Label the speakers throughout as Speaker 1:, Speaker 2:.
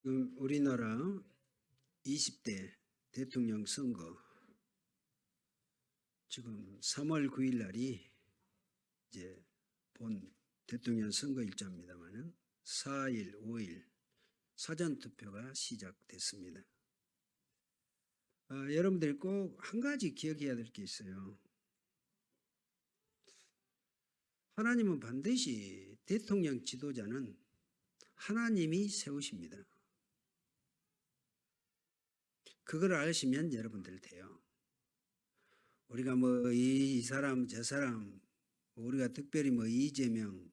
Speaker 1: 우리나라 20대 대통령 선거 지금 3월 9일 날이 이제 본 대통령 선거 일자입니다만은 4일, 5일 사전 투표가 시작됐습니다. 여러분들이 꼭 한 가지 기억해야 될 게 있어요. 하나님은 반드시 대통령 지도자는 하나님이 세우십니다. 그걸 아시면 여러분들 돼요. 우리가 뭐 이 사람 저 사람 우리가 특별히 뭐 이재명,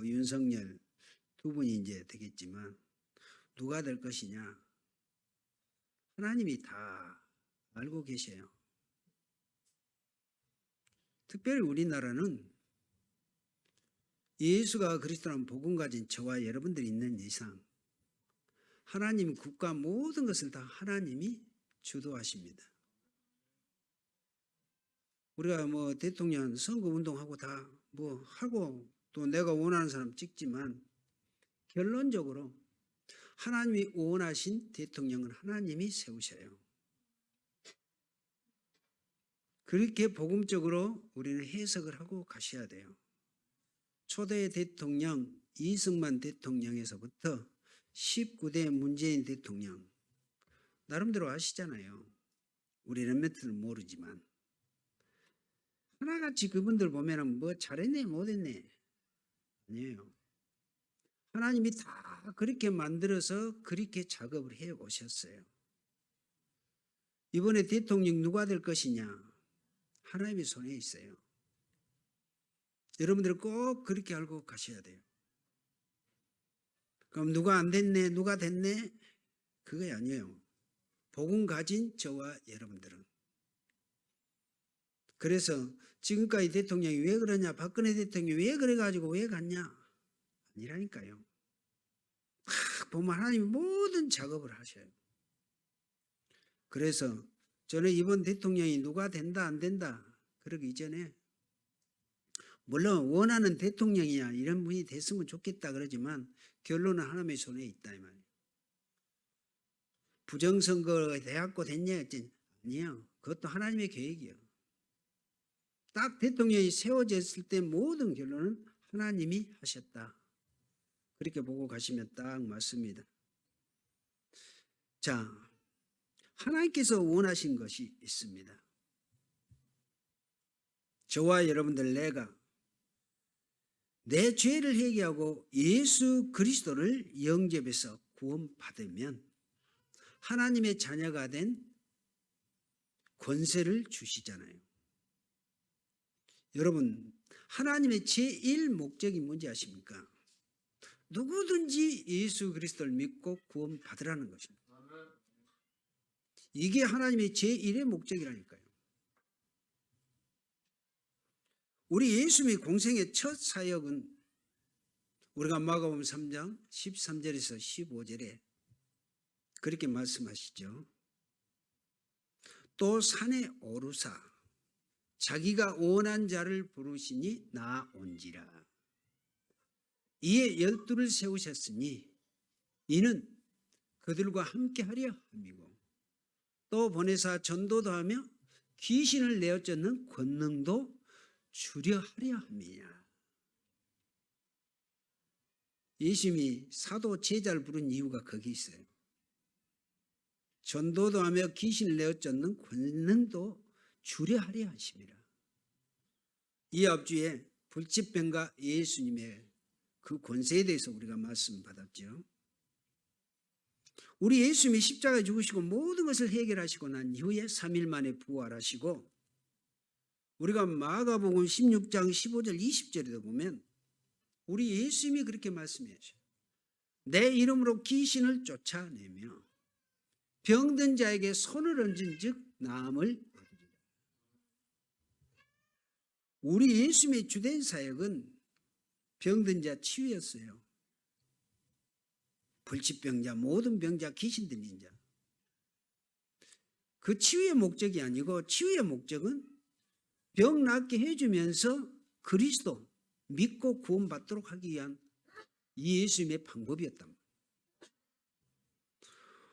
Speaker 1: 윤석열 두 분이 이제 되겠지만 누가 될 것이냐 하나님이 다 알고 계셔요. 특별히 우리나라는 예수가 그리스도라는 복음 가진 저와 여러분들이 있는 이상 하나님 국가 모든 것을 다 하나님이 주도하십니다. 우리가 뭐 대통령 선거 운동하고 다 뭐 하고 또 내가 원하는 사람 찍지만 결론적으로 하나님이 원하신 대통령은 하나님이 세우셔요. 그렇게 복음적으로 우리는 해석을 하고 가셔야 돼요. 초대 대통령 이승만 대통령에서부터 19대 문재인 대통령 나름대로 아시잖아요. 우리 랩멘트는 모르지만 하나같이 그분들 보면은 뭐 잘했네 못했네 아니에요. 하나님이 다 그렇게 만들어서 그렇게 작업을 해 오셨어요. 이번에 대통령 누가 될 것이냐 하나님의 손에 있어요. 여러분들 꼭 그렇게 알고 가셔야 돼요. 그럼 누가 안 됐네 누가 됐네 그게 아니에요. 복음 가진 저와 여러분들은. 그래서 지금까지 대통령이 왜 그러냐 박근혜 대통령이 왜 그래가지고 왜 갔냐 아니라니까요. 딱 보면 하나님이 모든 작업을 하셔요. 그래서 저는 이번 대통령이 누가 된다 안 된다 그러기 이전에 물론 원하는 대통령이야 이런 분이 됐으면 좋겠다 그러지만 결론은 하나님의 손에 있다 이 말이에요. 부정선거가 돼갖고 됐냐 아니에요. 그것도 하나님의 계획이에요. 딱 대통령이 세워졌을 때 모든 결론은 하나님이 하셨다. 그렇게 보고 가시면 딱 맞습니다. 자, 하나님께서 원하신 것이 있습니다. 저와 여러분들 내가 내 죄를 회개하고 예수 그리스도를 영접해서 구원받으면 하나님의 자녀가 된 권세를 주시잖아요. 여러분 하나님의 제1 목적이 뭔지 아십니까? 누구든지 예수 그리스도를 믿고 구원받으라는 것입니다. 이게 하나님의 제1의 목적이라니까요. 우리 예수님의 공생의 첫 사역은 우리가 마가복음 3장 13절에서 15절에 그렇게 말씀하시죠. 또 산에 오르사 자기가 원한 자를 부르시니 나온지라. 이에 12를 세우셨으니 이는 그들과 함께하려 함이고 또 보내사 전도도 하며 귀신을 내어 쫓는 권능도 주려 하려 함이냐. 예수님이 사도 제자를 부른 이유가 거기 있어요. 전도도 하며 귀신을 내어 쫓는 권능도 주려 하려 하심이라. 이 앞주에 불치병과 예수님의 그 권세에 대해서 우리가 말씀 받았죠. 우리 예수님이 십자가에 죽으시고 모든 것을 해결하시고 난 이후에 3일 만에 부활하시고 우리가 마가복음 16장 15절 20절에도 보면 우리 예수님이 그렇게 말씀해 주셔요. 내 이름으로 귀신을 쫓아내며 병든 자에게 손을 얹은 즉 나음을 얻으리라. 우리 예수님의 주된 사역은 병든 자 치유였어요. 불치병자 모든 병자 귀신 들린 자. 그 치유의 목적이 아니고 치유의 목적은 병 낫게 해주면서 그리스도 믿고 구원받도록 하기 위한 이 예수님의 방법이었단 말이에요.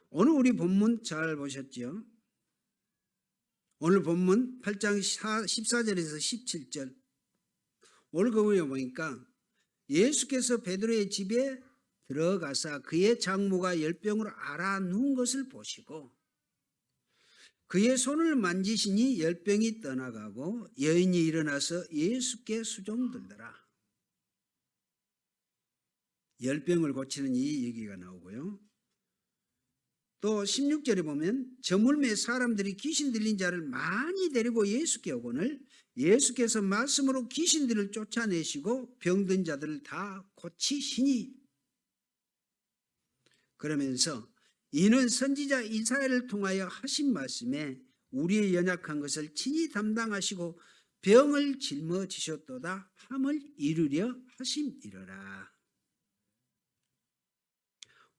Speaker 1: 오늘 우리 본문 잘 보셨죠? 오늘 본문 8장 14절에서 17절. 오늘 거기에 보니까 예수께서 베드로의 집에 들어가사 그의 장모가 열병으로 앓아 누운 것을 보시고 그의 손을 만지시니 열병이 떠나가고 여인이 일어나서 예수께 수종들더라. 열병을 고치는 이 얘기가 나오고요. 또 16절에 보면 저물매 사람들이 귀신 들린 자를 많이 데리고 예수께 오거늘 예수께서 말씀으로 귀신들을 쫓아내시고 병든 자들을 다 고치시니, 그러면서 이는 선지자 이사야를 통하여 하신 말씀에 우리의 연약한 것을 친히 담당하시고 병을 짊어지셨도다 함을 이루려 하심이로라.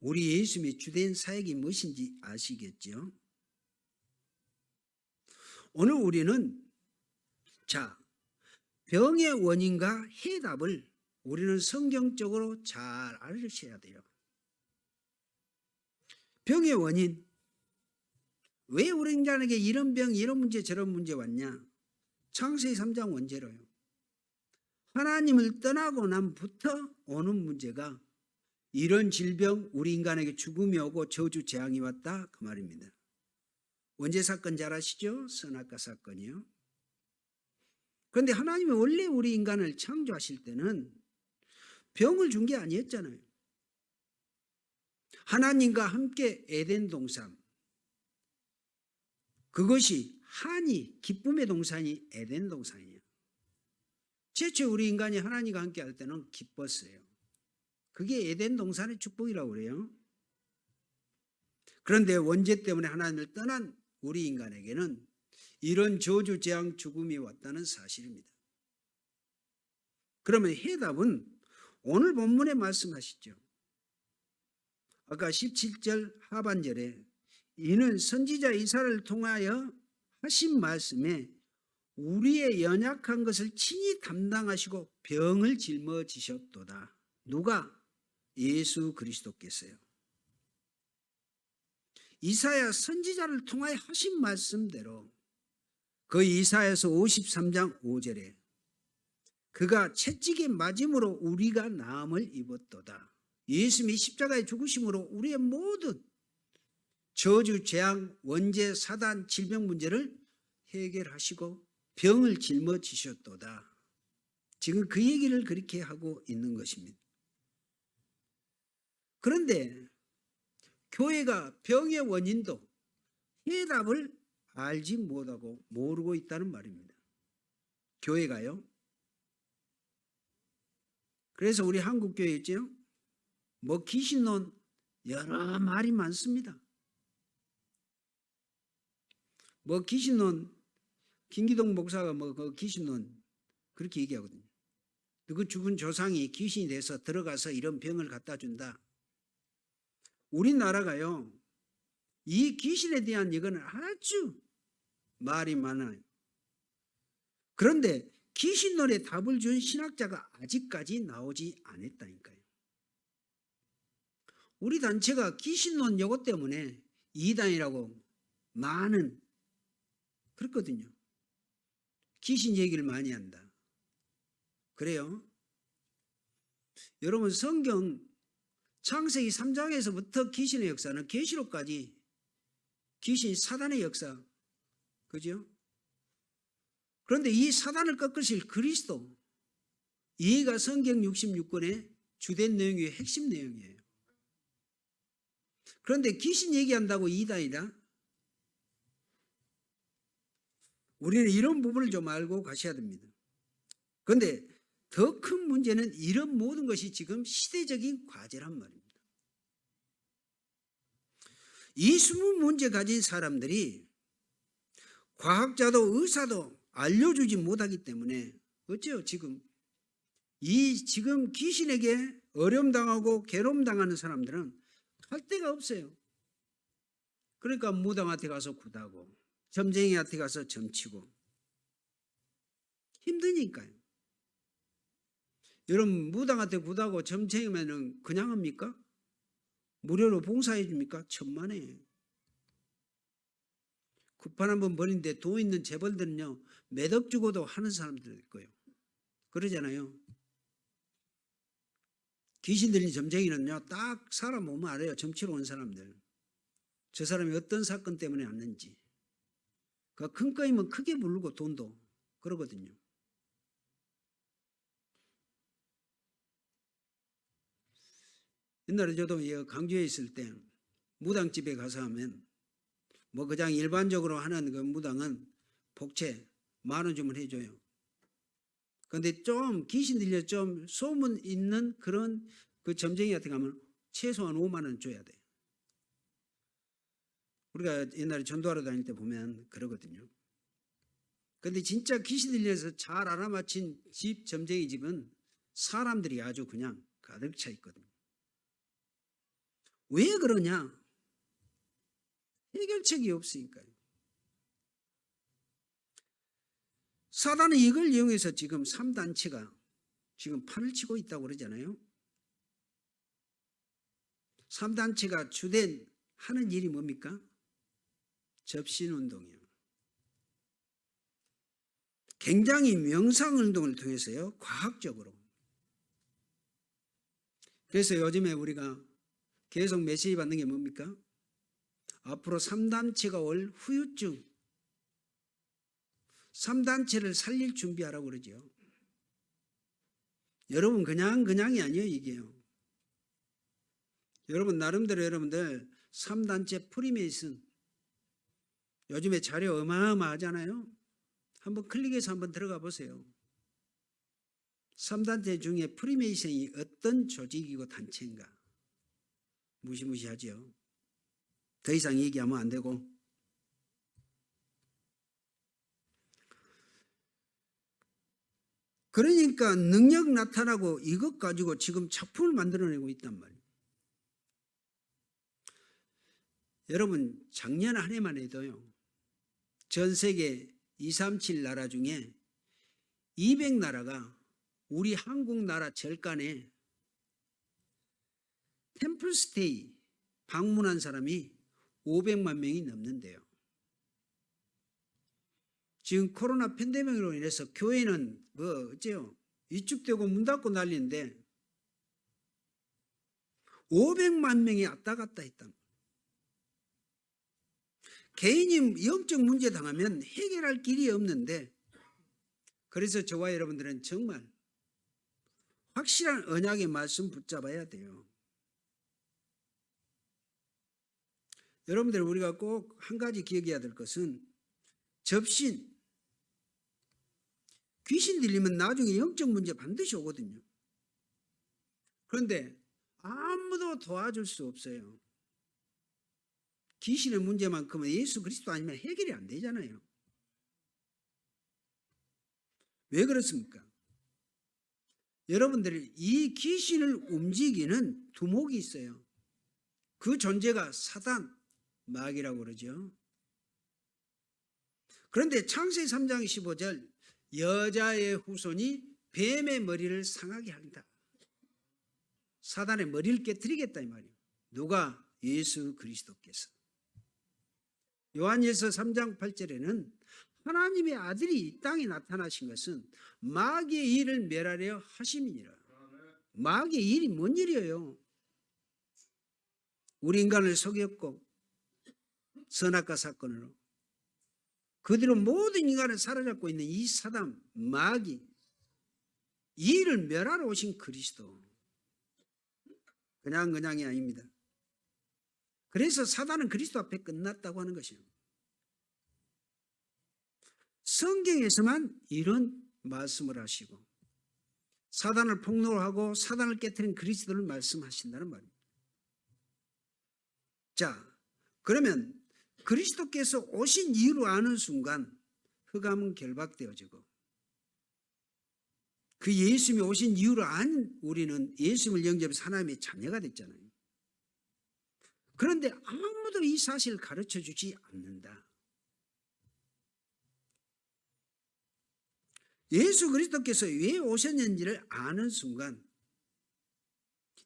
Speaker 1: 우리 예수님의 주된 사역이 무엇인지 아시겠죠? 오늘 우리는 병의 원인과 해답을 우리는 성경적으로 잘 알으셔야 돼요. 병의 원인, 왜 우리 인간에게 이런 병, 이런 문제, 저런 문제 왔냐? 창세기 3장 원제로요. 하나님을 떠나고 난부터 오는 문제가 이런 질병, 우리 인간에게 죽음이 오고 저주 재앙이 왔다 그 말입니다. 원죄 사건 잘 아시죠? 선악과 사건이요. 그런데 하나님이 원래 우리 인간을 창조하실 때는 병을 준 게 아니었잖아요. 하나님과 함께 에덴 동산, 그것이 한이 기쁨의 동산이 에덴 동산이에요. 최초에 우리 인간이 하나님과 함께 할 때는 기뻤어요. 그게 에덴 동산의 축복이라고 그래요. 그런데 원죄 때문에 하나님을 떠난 우리 인간에게는 이런 저주, 재앙, 죽음이 왔다는 사실입니다. 그러면 해답은 오늘 본문에 말씀하시죠. 아까 17절 하반절에 이는 선지자 이사야를 통하여 하신 말씀에 우리의 연약한 것을 친히 담당하시고 병을 짊어지셨도다. 누가? 예수 그리스도께서요. 이사야 선지자를 통하여 하신 말씀대로 그 이사야서 53장 5절에 그가 채찍에 맞음으로 우리가 나음을 입었도다. 예수님이 십자가에 죽으심으로 우리의 모든 저주, 재앙, 원죄, 사단, 질병 문제를 해결하시고 병을 짊어지셨도다. 지금 그 얘기를 그렇게 하고 있는 것입니다. 그런데 교회가 병의 원인도 해답을 알지 못하고 모르고 있다는 말입니다. 교회가요. 그래서 우리 한국교회 있죠? 귀신론 여러 말이 많습니다. 귀신론, 김기동 목사가 그 귀신론 그렇게 얘기하거든요. 그 죽은 조상이 귀신이 돼서 들어가서 이런 병을 갖다 준다. 우리나라가요, 이 귀신에 대한 이거는 아주 말이 많아요. 그런데 귀신론에 답을 준 신학자가 아직까지 나오지 않았다니까요. 우리 단체가 귀신론 요거 때문에 이단이라고 많은 그렇거든요. 귀신 얘기를 많이 한다. 그래요? 여러분 성경 창세기 3장에서부터 귀신의 역사는 계시록까지 귀신 사단의 역사, 그죠? 그런데 이 사단을 꺾으실 그리스도, 이가 성경 66권의 주된 내용의 핵심 내용이에요. 그런데 귀신 얘기한다고 이단이다? 우리는 이런 부분을 좀 알고 가셔야 됩니다. 그런데 더 큰 문제는 이런 모든 것이 지금 시대적인 과제란 말입니다. 이 숨은 문제 가진 사람들이 과학자도 의사도 알려주지 못하기 때문에 어째요? 지금 귀신에게 어려움당하고 괴로움당하는 사람들은 할 데가 없어요. 그러니까 무당한테 가서 굿하고 점쟁이한테 가서 점치고 힘드니까요. 여러분 무당한테 굿하고 점쟁이면은 그냥 합니까? 무료로 봉사해 줍니까? 천만에. 쿠팡 한번 버리는데 돈 있는 재벌들은요, 몇 억 주고도 하는 사람들 있고요. 그러잖아요. 귀신 들린 점쟁이는요, 딱 사람 보면 알아요. 점치러 온 사람들. 저 사람이 어떤 사건 때문에 왔는지. 그 큰 거이면 크게 부르고 돈도 그러거든요. 옛날에 저도 강주에 있을 때 무당집에 가서 하면 뭐 그냥 일반적으로 하는 그 무당은 복채 10,000원 주면 해줘요. 근데 좀 귀신 들려 좀 소문 있는 그런 그 점쟁이한테 가면 최소한 50,000원 줘야 돼. 우리가 옛날에 전도하러 다닐 때 보면 그러거든요. 근데 진짜 귀신 들려서 잘 알아맞힌 집, 점쟁이 집은 사람들이 아주 그냥 가득 차 있거든요. 왜 그러냐? 해결책이 없으니까요. 사단은 이걸 이용해서 지금 3단체가 지금 판을 치고 있다고 그러잖아요. 3단체가 주된 하는 일이 뭡니까? 접신운동이요. 굉장히 명상운동을 통해서요. 과학적으로. 그래서 요즘에 우리가 계속 메시지 받는 게 뭡니까? 앞으로 3단체가 올 후유증, 3단체를 살릴 준비하라고 그러죠. 여러분 그냥이 아니에요, 이게요. 여러분 나름대로 여러분들 3단체 프리메이슨 요즘에 자료 어마어마하잖아요. 한번 클릭해서 한번 들어가 보세요. 3단체 중에 프리메이슨이 어떤 조직이고 단체인가? 무시무시하죠. 더 이상 얘기하면 안 되고. 그러니까 능력 나타나고 이것 가지고 지금 작품을 만들어내고 있단 말이에요. 여러분 작년 한 해만 해도요. 전 세계 237 나라 중에 200나라가 우리 한국 나라 절간에 템플스테이 방문한 사람이 500만 명이 넘는데요. 지금 코로나 팬데믹으로 인해서 교회는 뭐 어째요? 위축되고 문 닫고 난리인데 500만 명이 왔다 갔다 했다. 개인이 영적 문제 당하면 해결할 길이 없는데 그래서 저와 여러분들은 정말 확실한 언약의 말씀 붙잡아야 돼요. 여러분들 우리가 꼭 한 가지 기억해야 될 것은 접신, 귀신 들리면 나중에 영적 문제 반드시 오거든요. 그런데 아무도 도와줄 수 없어요. 귀신의 문제만큼은 예수 그리스도 아니면 해결이 안 되잖아요. 왜 그렇습니까? 여러분들이 이 귀신을 움직이는 두목이 있어요. 그 존재가 사단, 마귀라고 그러죠. 그런데 창세기 3장 15절 여자의 후손이 뱀의 머리를 상하게 한다. 사단의 머리를 깨뜨리겠다 이 말이에요. 누가? 예수 그리스도께서. 요한일서 3장 8절에는 하나님의 아들이 이 땅에 나타나신 것은 마귀의 일을 멸하려 하심이니라. 마귀의 일이 뭔 일이에요? 우리 인간을 속였고 선악과 사건으로 그 뒤로 모든 인간을 사로잡고 있는 이 사단 마귀 이 일을 멸하러 오신 그리스도 그냥이 아닙니다. 그래서 사단은 그리스도 앞에 끝났다고 하는 것이에요. 성경에서만 이런 말씀을 하시고 사단을 폭로하고 사단을 깨트린 그리스도를 말씀하신다는 말입니다. 자, 그러면 그리스도께서 오신 이유로 아는 순간 흑암은 결박되어지고 그 예수님이 오신 이유로 안 우리는 예수님을 영접해서 하나님의 자녀가 됐잖아요. 그런데 아무도 이 사실을 가르쳐 주지 않는다. 예수 그리스도께서 왜 오셨는지를 아는 순간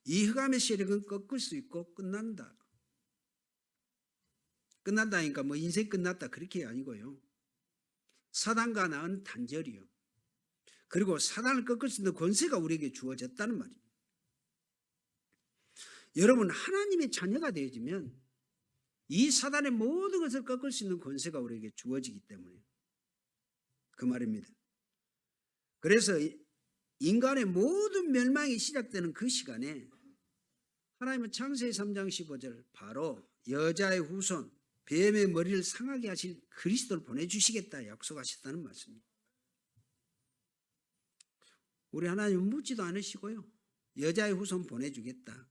Speaker 1: 이 흑암의 세력은 꺾을 수 있고 끝난다. 끝난다니까 뭐 인생 끝났다 그렇게 아니고요. 사단과 나은 단절이요. 그리고 사단을 꺾을 수 있는 권세가 우리에게 주어졌다는 말입니다. 여러분 하나님의 자녀가 되어지면 이 사단의 모든 것을 꺾을 수 있는 권세가 우리에게 주어지기 때문에 그 말입니다. 그래서 인간의 모든 멸망이 시작되는 그 시간에 하나님은 창세기 3장 15절 바로 여자의 후손 뱀의 머리를 상하게 하실 그리스도를 보내주시겠다 약속하셨다는 말씀입니다. 우리 하나님은 묻지도 않으시고요. 여자의 후손 보내주겠다.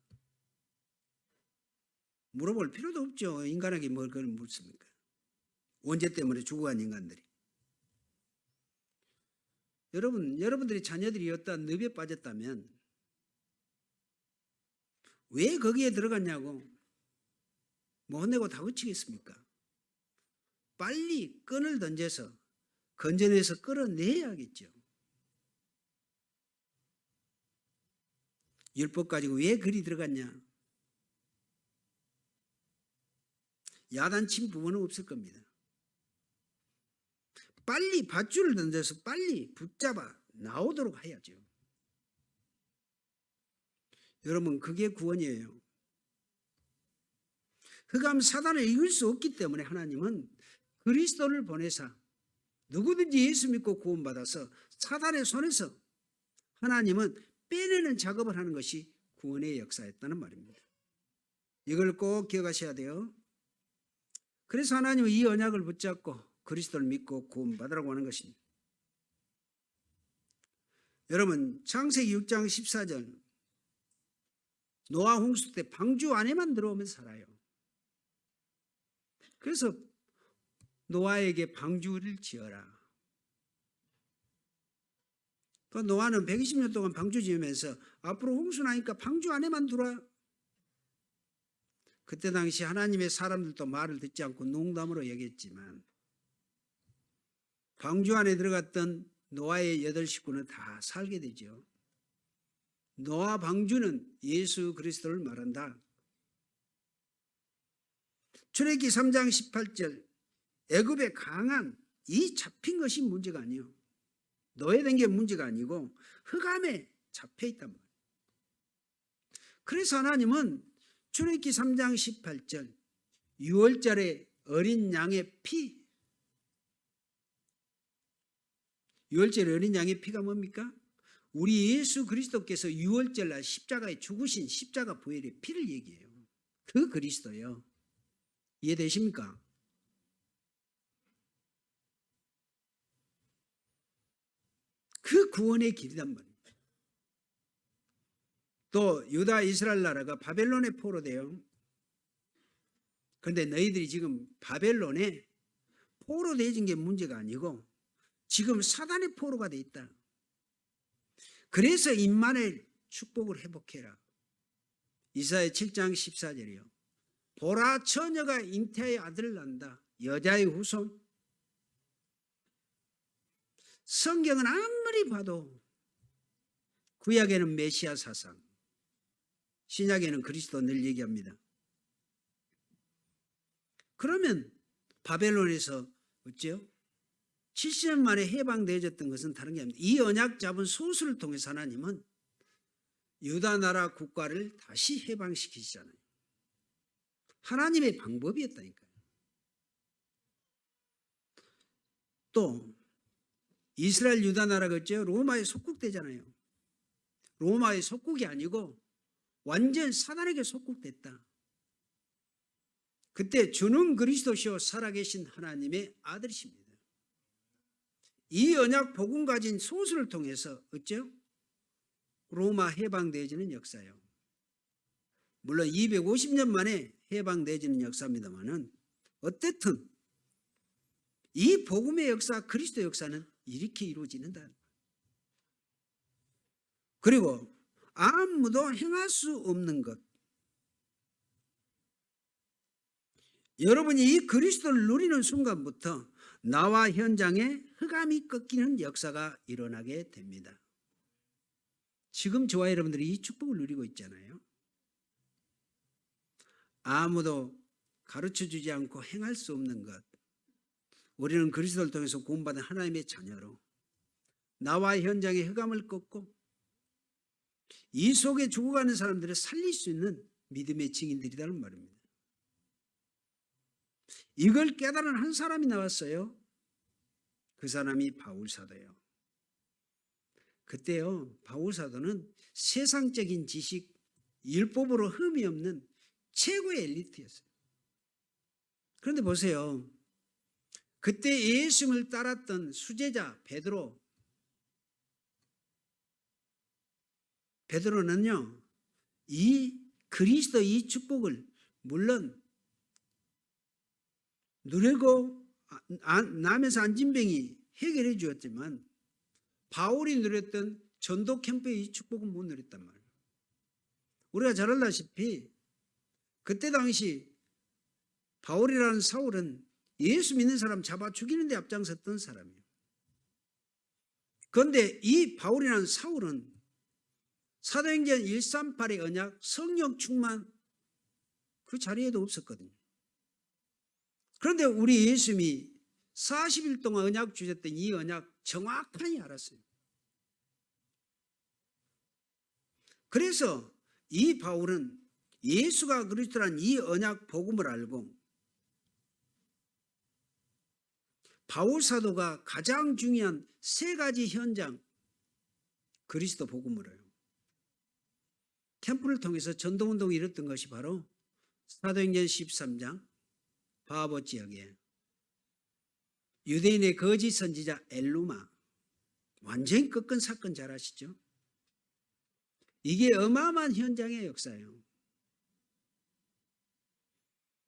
Speaker 1: 물어볼 필요도 없죠. 인간에게 뭘 그걸 묻습니까? 원죄 때문에 죽어간 인간들이. 여러분들이 자녀들이 어떠한 늪에 빠졌다면 왜 거기에 들어갔냐고 뭐 혼내고 다그치겠습니까? 빨리 끈을 던져서 건져내서 끌어내야겠죠. 율법 가지고 왜 그리 들어갔냐? 야단친 부모는 없을 겁니다. 빨리 밧줄을 던져서 빨리 붙잡아 나오도록 해야죠. 여러분 그게 구원이에요. 흑암 사단을 이길 수 없기 때문에 하나님은 그리스도를 보내사 누구든지 예수 믿고 구원받아서 사단의 손에서 하나님은 빼내는 작업을 하는 것이 구원의 역사였다는 말입니다. 이걸 꼭 기억하셔야 돼요. 그래서 하나님은 이 언약을 붙잡고 그리스도를 믿고 구원받으라고 하는 것입니다. 여러분 창세기 6장 14절 노아 홍수 때 방주 안에만 들어오면 살아요. 그래서 노아에게 방주를 지어라. 그 노아는 120년 동안 방주 지으면서 앞으로 홍수 나니까 방주 안에만 들어와. 그때 당시 하나님의 사람들도 말을 듣지 않고 농담으로 얘기했지만 방주 안에 들어갔던 노아의 8 식구는 다 살게 되죠. 노아 방주는 예수 그리스도를 말한다. 출애굽기 3장 18절 애굽의 강한 이 잡힌 것이 문제가 아니에요. 노예된 게 문제가 아니고 흑암에 잡혀 있단 말이에요. 그래서 하나님은 출애굽기 3장 18절 6월절에 어린 양의 피 6월절에 어린 양의 피가 뭡니까? 우리 예수 그리스도께서 6월절 날 십자가에 죽으신 십자가 보혈의 피를 얘기해요. 그 그리스도요. 이해되십니까? 그 구원의 길이란 말이에요. 또 유다 이스라엘 나라가 바벨론에 포로돼요. 그런데 너희들이 지금 바벨론에 포로되어진 게 문제가 아니고 지금 사단의 포로가 돼 있다. 그래서 임마누엘 축복을 회복해라. 이사야 7장 14절이요. 보라 처녀가 잉태하여 아들을 낳는다. 여자의 후손. 성경은 아무리 봐도 구약에는 메시아 사상, 신약에는 그리스도 늘 얘기합니다. 그러면 바벨론에서 어째요? 70년 만에 해방되어졌던 것은 다른 게 아닙니다. 이 언약 잡은 소수를 통해서 하나님은 유다 나라 국가를 다시 해방시키시잖아요. 하나님의 방법이었다니까요. 또 이스라엘 유다 나라가 어째요? 로마에 속국되잖아요. 로마의 속국이 아니고 완전 사단에게 속국됐다. 그때 주는 그리스도시요 살아계신 하나님의 아들이십니다. 이 언약 복음 가진 소수를 통해서 어째요? 로마 해방되어지는 역사예요. 물론 250년 만에 해방되어지는 역사입니다만은 어쨌든 이 복음의 역사, 그리스도 역사는 이렇게 이루어지는다. 그리고 아무도 행할 수 없는 것. 여러분이 이 그리스도를 누리는 순간부터 나와 현장에 흑암이 꺾이는 역사가 일어나게 됩니다. 지금 저와 여러분들이 이 축복을 누리고 있잖아요. 아무도 가르쳐주지 않고 행할 수 없는 것. 우리는 그리스도를 통해서 구원받은 하나님의 자녀로 나와 현장의 흑암을 꺾고 이 속에 죽어가는 사람들을 살릴 수 있는 믿음의 증인들이라는 말입니다. 이걸 깨달은 한 사람이 나왔어요. 그 사람이 바울사도예요. 그때요, 바울사도는 세상적인 지식, 율법으로 흠이 없는 최고의 엘리트였어요. 그런데 보세요. 그때 예수님을 따랐던 수제자 베드로는요, 이 그리스도 이 축복을 물론 누리고 남에서 안진병이 해결해 주었지만 바울이 누렸던 전도 캠프의 이 축복은 못 누렸단 말이에요. 우리가 잘 알다시피 그때 당시 바울이라는 사울은 예수 믿는 사람 잡아 죽이는 데 앞장섰던 사람이에요. 그런데 이 바울이라는 사울은 사도행전 138의 언약 성령 충만 그 자리에도 없었거든요. 그런데 우리 예수님이 40일 동안 언약 주셨던 이 언약 정확하게 알았어요. 그래서 이 바울은 예수가 그리스도라는 이 언약 복음을 알고 바울 사도가 가장 중요한 세 가지 현장 그리스도 복음을 해요. 캠프를 통해서 전도운동이 일었던 것이 바로 사도행전 13장 바보 지역에 유대인의 거짓 선지자 엘루마, 완전히 꺾은 사건 잘 아시죠? 이게 어마어마한 현장의 역사예요.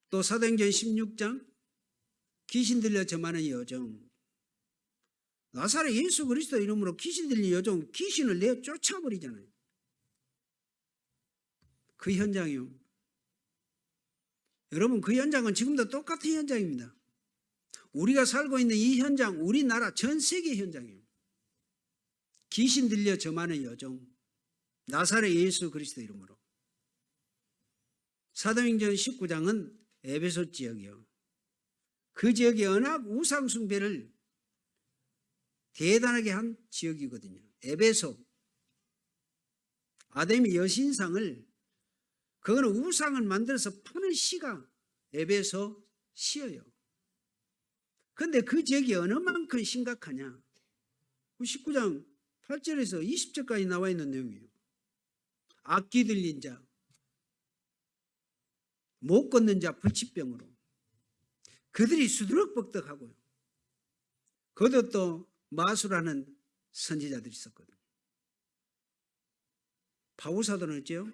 Speaker 1: 또 사도행전 16장 귀신 들려 점하는 여종, 나사렛 예수 그리스도 이름으로 귀신 들린 여종, 귀신을 내어 쫓아버리잖아요. 그 현장이요. 여러분, 그 현장은 지금도 똑같은 현장입니다. 우리가 살고 있는 이 현장, 우리나라 전 세계 현장이에요. 귀신 들려 점하는 여종, 나사렛 예수 그리스도 이름으로. 사도행전 19장은 에베소 지역이요. 그 지역의 언약 우상 숭배를 대단하게 한 지역이거든요. 에베소. 아데미 여신상을, 그거는 우상을 만들어서 파는 시가 에베소 시예요. 그런데 그 지역이 어느 만큼 심각하냐. 19장 8절에서 20절까지 나와 있는 내용이에요. 악기 들린 자, 못 걷는 자 불치병으로 그들이 수두룩벅덕하고요. 그것도 또 마술하는 선지자들이 있었거든요. 바울 사도는 어째요?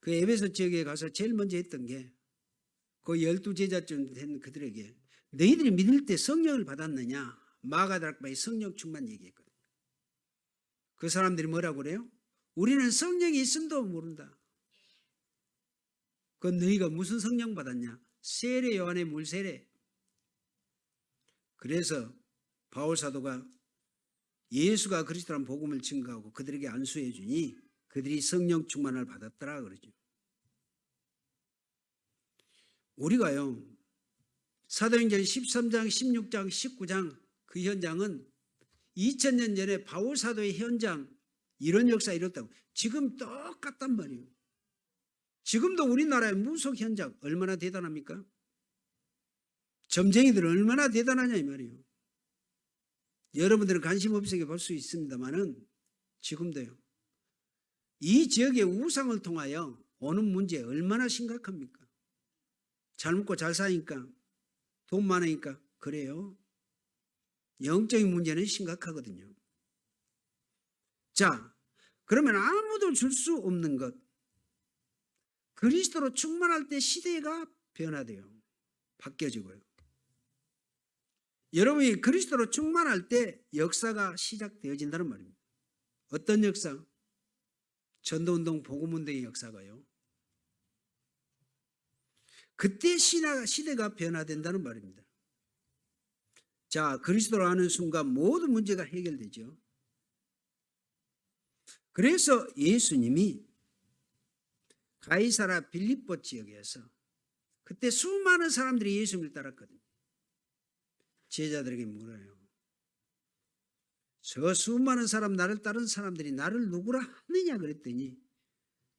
Speaker 1: 그 에베소 지역에 가서 제일 먼저 했던 게 그 12제자쯤 된 그들에게 너희들이 믿을 때 성령을 받았느냐? 마가다락바의 성령 충만 얘기했거든요. 그 사람들이 뭐라고 그래요? 우리는 성령이 있음도 모른다. 그건 너희가 무슨 성령 받았냐? 세례 요한의 물세례. 그래서 바울 사도가 예수가 그리스도라는 복음을 증거하고 그들에게 안수해 주니 그들이 성령 충만을 받았더라 그러죠. 우리가요, 사도행전 13장, 16장, 19장 그 현장은 2000년 전에 바울 사도의 현장, 이런 역사 이렇다고 지금 똑같단 말이에요. 지금도 우리나라의 무속 현장 얼마나 대단합니까? 점쟁이들은 얼마나 대단하냐 이 말이에요. 여러분들은 관심 없으게 볼 수 있습니다만은 지금도요. 이 지역의 우상을 통하여 오는 문제 얼마나 심각합니까? 잘 먹고 잘 사니까, 돈 많으니까 그래요. 영적인 문제는 심각하거든요. 자, 그러면 아무도 줄 수 없는 것, 그리스도로 충만할 때 시대가 변화돼요. 바뀌어지고요. 여러분이 그리스도로 충만할 때 역사가 시작되어진다는 말입니다. 어떤 역사? 전도운동, 복음운동의 역사가요. 그때 시대가 변화된다는 말입니다. 자, 그리스도로 하는 순간 모든 문제가 해결되죠. 그래서 예수님이 가이사라 빌립보 지역에서 그때 수많은 사람들이 예수님을 따랐거든요. 제자들에게 물어요. 저 수많은 사람, 나를 따른 사람들이 나를 누구라 하느냐 그랬더니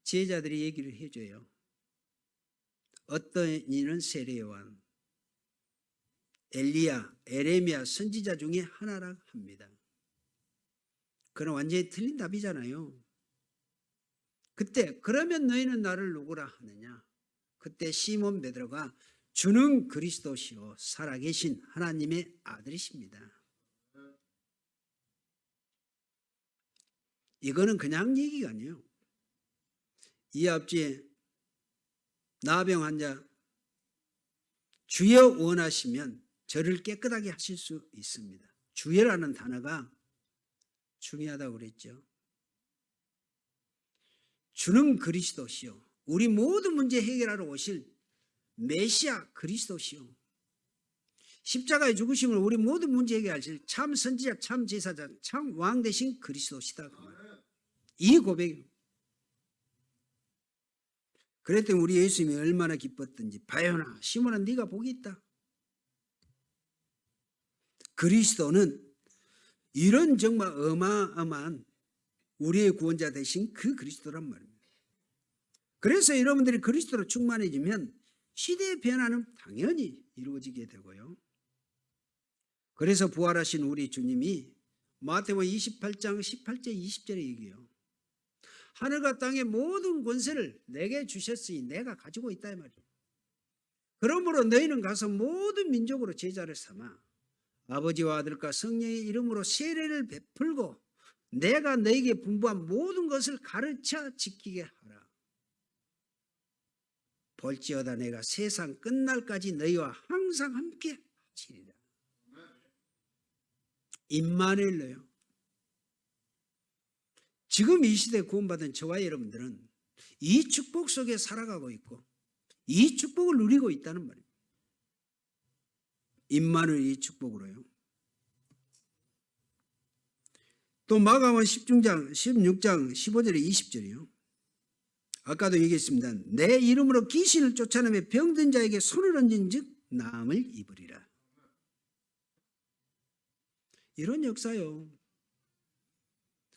Speaker 1: 제자들이 얘기를 해줘요. 어떤 이는 세례요한, 엘리야, 에레미야 선지자 중에 하나라 합니다. 그건 완전히 틀린 답이잖아요. 그때 그러면 너희는 나를 누구라 하느냐? 그때 시몬 베드로가 주는 그리스도시요 살아계신 하나님의 아들이십니다. 이거는 그냥 얘기가 아니에요. 이 앞뒤에 나병 환자 주여 원하시면 저를 깨끗하게 하실 수 있습니다. 주여라는 단어가 중요하다고 그랬죠. 주는 그리스도시요 우리 모든 문제 해결하러 오실 메시아 그리스도시요 십자가에 죽으심을 우리 모든 문제 해결하실 참 선지자, 참 제사자, 참 왕 되신 그리스도시다. 이 고백이에요. 그랬더니 우리 예수님이 얼마나 기뻤던지 바요나 시몬아 네가 복이 있다. 그리스도는 이런 정말 어마어마한 우리의 구원자 되신 그 그리스도란 말입니다. 그래서 여러분들이 그리스도로 충만해지면 시대의 변화는 당연히 이루어지게 되고요. 그래서 부활하신 우리 주님이 마태복음 28장 18절 20절에 얘기해요. 하늘과 땅의 모든 권세를 내게 주셨으니 내가 가지고 있다 이 말이에요. 그러므로 너희는 가서 모든 민족으로 제자를 삼아 아버지와 아들과 성령의 이름으로 세례를 베풀고 내가 너에게 분부한 모든 것을 가르쳐 지키게 하라. 볼지어다 내가 세상 끝날까지 너희와 항상 함께 하시리라. 임마누엘로요. 지금 이 시대에 구원받은 저와 여러분들은 이 축복 속에 살아가고 있고 이 축복을 누리고 있다는 말입니다. 임마누엘 이 축복으로요. 또 마가복음 16장 15절에 20절이요. 아까도 얘기했습니다. 내 이름으로 귀신을 쫓아내며 병든 자에게 손을 얹은 즉 나음을 입으리라. 이런 역사요.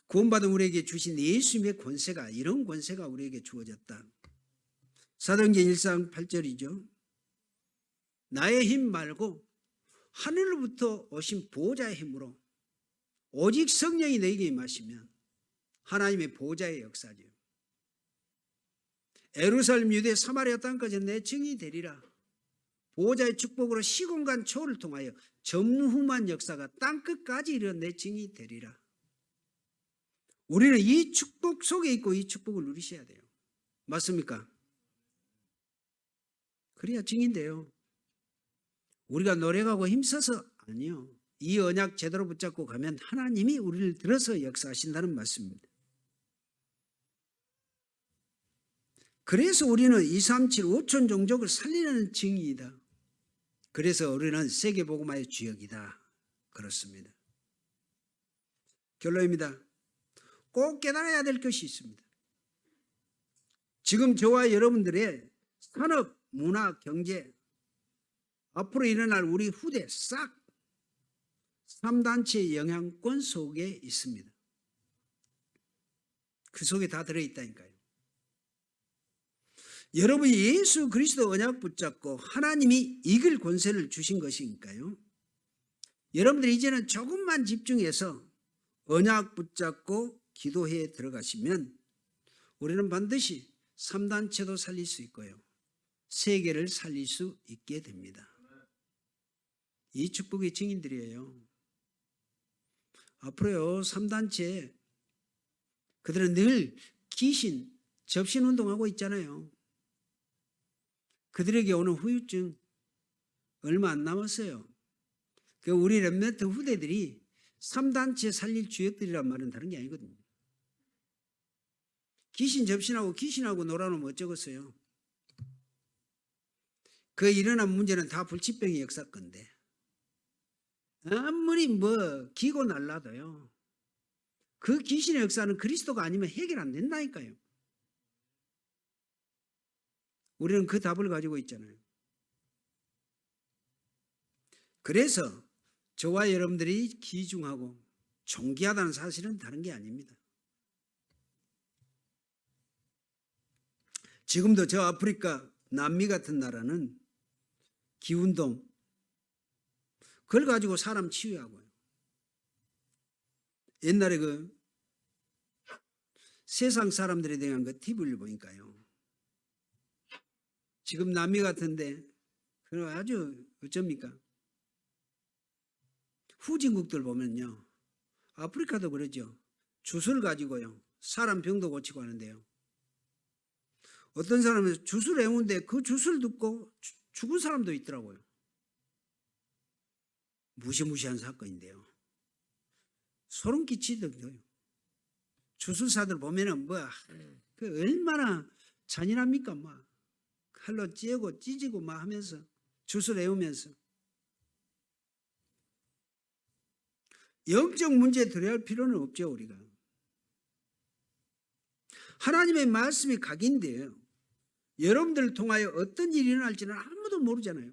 Speaker 1: 구원받은 우리에게 주신 예수님의 권세가 이런 권세가 우리에게 주어졌다. 사도행전 1장 8절이죠. 나의 힘 말고 하늘로부터 오신 보호자의 힘으로 오직 성령이 너에게 임하시면 하나님의 보호자의 역사죠. 예루살렘 유대 사마리아 땅까지 내 증인이 되리라. 보호자의 축복으로 시공간 초를 통하여 전무후무한 역사가 땅끝까지 이르러 내 증인이 되리라. 우리는 이 축복 속에 있고 이 축복을 누리셔야 돼요. 맞습니까? 그래야 증인돼요. 우리가 노력하고 힘써서 아니요. 이 언약 제대로 붙잡고 가면 하나님이 우리를 들어서 역사하신다는 말씀입니다. 그래서 우리는 2, 3, 7, 5천 종족을 살리는 증인이다. 그래서 우리는 세계복음화의 주역이다. 그렇습니다. 결론입니다. 꼭 깨달아야 될 것이 있습니다. 지금 저와 여러분들의 산업, 문화, 경제, 앞으로 일어날 우리 후대 싹 3단체의 영향권 속에 있습니다. 그 속에 다 들어있다니까요. 여러분이 예수 그리스도 언약 붙잡고 하나님이 이길 권세를 주신 것이니까요. 여러분들이 이제는 조금만 집중해서 언약 붙잡고 기도해 들어가시면 우리는 반드시 3단체도 살릴 수 있고요. 세계를 살릴 수 있게 됩니다. 이 축복의 증인들이에요. 앞으로요 3단체 그들은 늘 귀신, 접신운동하고 있잖아요. 그들에게 오는 후유증 얼마 안 남았어요. 우리 렘넌트 후대들이 3단체 살릴 주역들이란 말은 다른 게 아니거든요. 귀신 접신하고 귀신하고 놀아놓으면 어쩌겠어요. 그 일어난 문제는 다 불치병의 역사 건데 아무리 기고 날라도요. 그 귀신의 역사는 그리스도가 아니면 해결 안 된다니까요. 우리는 그 답을 가지고 있잖아요. 그래서 저와 여러분들이 귀중하고 존귀하다는 사실은 다른 게 아닙니다. 지금도 저 아프리카 남미 같은 나라는 기운동 그걸 가지고 사람 치유하고요. 옛날에 그 세상 사람들에 대한 그 TV를 보니까요. 지금 남미 같은데 그 아주 어쩝니까? 후진국들 보면요. 아프리카도 그러죠. 주술 가지고요. 사람 병도 고치고 하는데요. 어떤 사람은 주술 외우는데 그 주술 듣고 죽은 사람도 있더라고요. 무시무시한 사건인데요. 소름 끼치던데요. 주술사들 보면은 그 얼마나 잔인합니까? 막 칼로 찌고 찢고 막 하면서 주술 외우면서 영적 문제에 들어야 할 필요는 없죠. 우리가 하나님의 말씀이 각인데요. 여러분들을 통하여 어떤 일이 일어날지는 아무도 모르잖아요.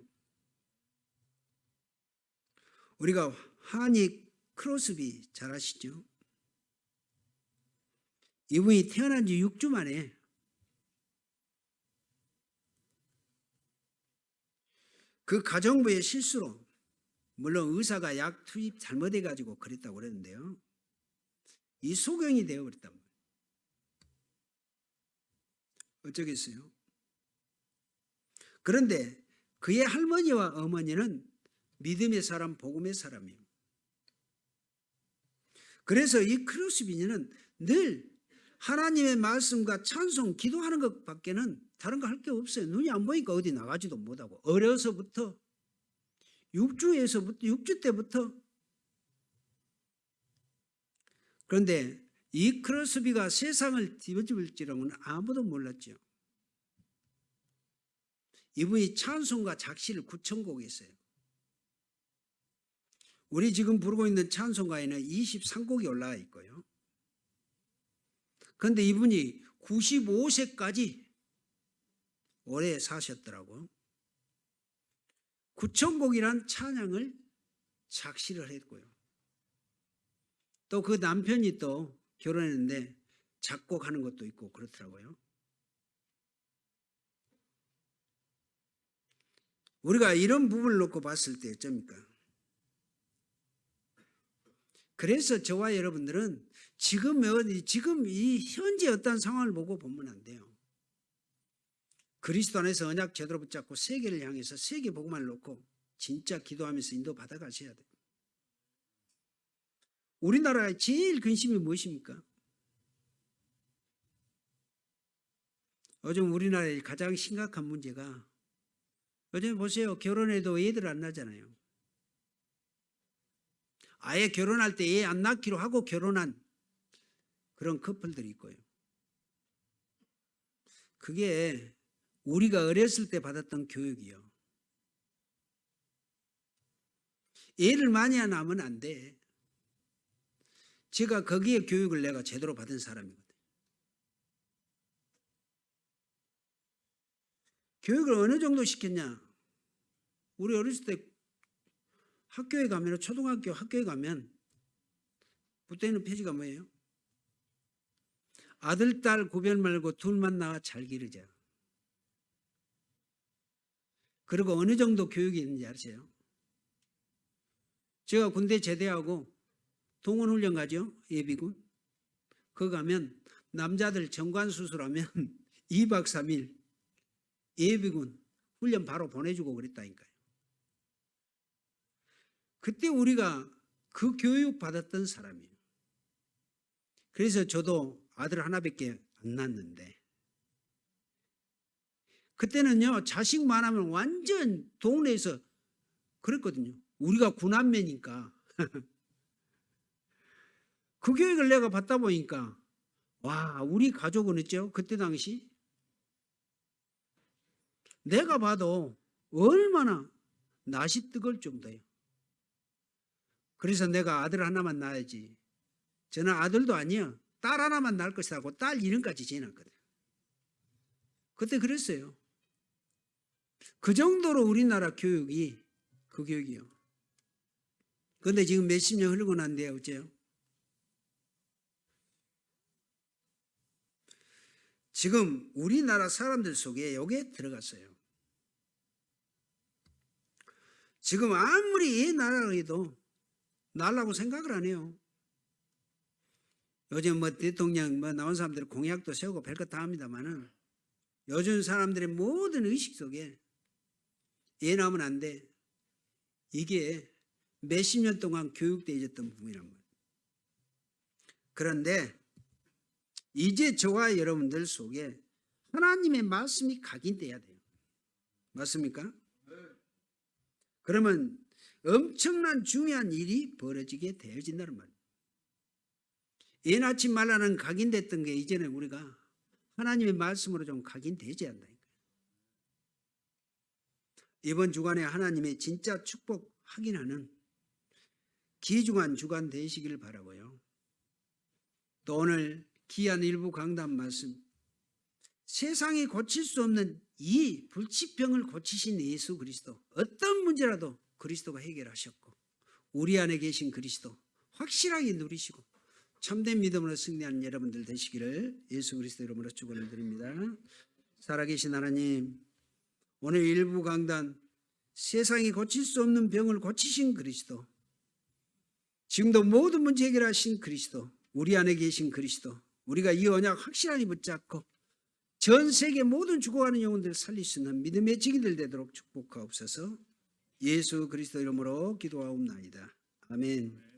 Speaker 1: 우리가 하니 크로스비 잘 아시죠? 이분이 태어난 지 6주 만에 그 가정부의 실수로, 물론 의사가 약 투입 잘못해가지고 그랬다고 그랬는데요. 이 소경이 되어버렸단 말이에요. 어쩌겠어요? 그런데 그의 할머니와 어머니는 믿음의 사람, 복음의 사람이에요. 그래서 이 크로스비니는 늘 하나님의 말씀과 찬송, 기도하는 것밖에는 다른 거 할 게 없어요. 눈이 안 보니까 어디 나가지도 못하고 어려서부터 6주 때부터. 그런데 이 크로스비가 세상을 뒤집을지라고는 아무도 몰랐죠. 이분이 찬송과 작시를 9,000곡 했어요. 우리 지금 부르고 있는 찬송가에는 23곡이 올라와 있고요. 그런데 이분이 95세까지 오래 사셨더라고요. 9,000곡이란 찬양을 작시를 했고요. 또 그 남편이 또 결혼했는데 작곡하는 것도 있고 그렇더라고요. 우리가 이런 부분을 놓고 봤을 때 어쩝니까? 그래서 저와 여러분들은 지금 이 현재 어떤 상황을 보고 보면 안 돼요. 그리스도 안에서 언약 제대로 붙잡고 세계를 향해서 세계 복음을 놓고 진짜 기도하면서 인도받아 가셔야 돼요. 우리나라의 제일 근심이 무엇입니까? 요즘 우리나라의 가장 심각한 문제가, 요즘 보세요. 결혼해도 애들 안 나잖아요. 아예 결혼할 때 애 안 낳기로 하고 결혼한 그런 커플들이 있고요. 그게 우리가 어렸을 때 받았던 교육이요. 애를 많이 낳으면 안 돼. 제가 거기에 교육을 내가 제대로 받은 사람이거든요. 교육을 어느 정도 시켰냐? 우리 어렸을 때 학교에 가면, 초등학교 학교에 가면 붙어 있는 페이지가 뭐예요? 아들, 딸 구별 말고 둘만 낳아 잘 기르자. 그리고 어느 정도 교육이 있는지 아세요? 제가 군대 제대하고 동원훈련 가죠. 예비군. 거기 가면 남자들 정관 수술하면 2박 3일 예비군 훈련 바로 보내주고 그랬다니까요. 그때 우리가 그 교육 받았던 사람이에요. 그래서 저도 아들 하나밖에 안 낳았는데, 그때는요 자식만 하면 완전 동네에서 그랬거든요. 우리가 구남매니까. 그 교육을 내가 받다 보니까 와, 우리 가족은 어째요? 그때 당시 내가 봐도 얼마나 낯이 뜨거울 정도예요. 그래서 내가 아들 하나만 낳아야지 저는 아들도 아니야. 딸 하나만 낳을 것이다 하고 딸 이름까지 지어놨거든요. 그때 그랬어요. 그 정도로 우리나라 교육이 그 교육이요. 그런데 지금 몇십 년 흐르고 난데 어째요? 지금 우리나라 사람들 속에 여기에 들어갔어요. 지금 아무리 애 나라고 해도 날라고 생각을 안 해요. 요즘 뭐 대통령 나온 사람들 공약도 세우고 별것 다 합니다만은 요즘 사람들의 모든 의식 속에 애 낳으면 안 돼. 이게 몇십 년 동안 교육되어 있었던 부분이란 말이에요. 그런데 이제 저와 여러분들 속에 하나님의 말씀이 각인돼야 돼요. 맞습니까? 그러면 엄청난 중요한 일이 벌어지게 되어진다는 말이에요. 애 낳지 말라는 각인됐던 게 이제는 우리가 하나님의 말씀으로 좀 각인되지 않나요? 이번 주간에 하나님의 진짜 축복 확인하는 귀중한 주간 되시기를 바라고요. 또 오늘 귀한 일부 강단 말씀, 세상이 고칠 수 없는 이 불치병을 고치신 예수 그리스도, 어떤 문제라도 그리스도가 해결하셨고 우리 안에 계신 그리스도 확실하게 누리시고 참된 믿음으로 승리하는 여러분들 되시기를 예수 그리스도 이름으로 축원을 드립니다. 살아계신 하나님, 오늘 일부 강단, 세상이 고칠 수 없는 병을 고치신 그리스도, 지금도 모든 문제 해결하신 그리스도, 우리 안에 계신 그리스도, 우리가 이 언약 확실하게 붙잡고 전 세계 모든 죽어가는 영혼들을 살릴 수 있는 믿음의 지기들 되도록 축복하옵소서. 예수 그리스도 이름으로 기도하옵나이다. 아멘.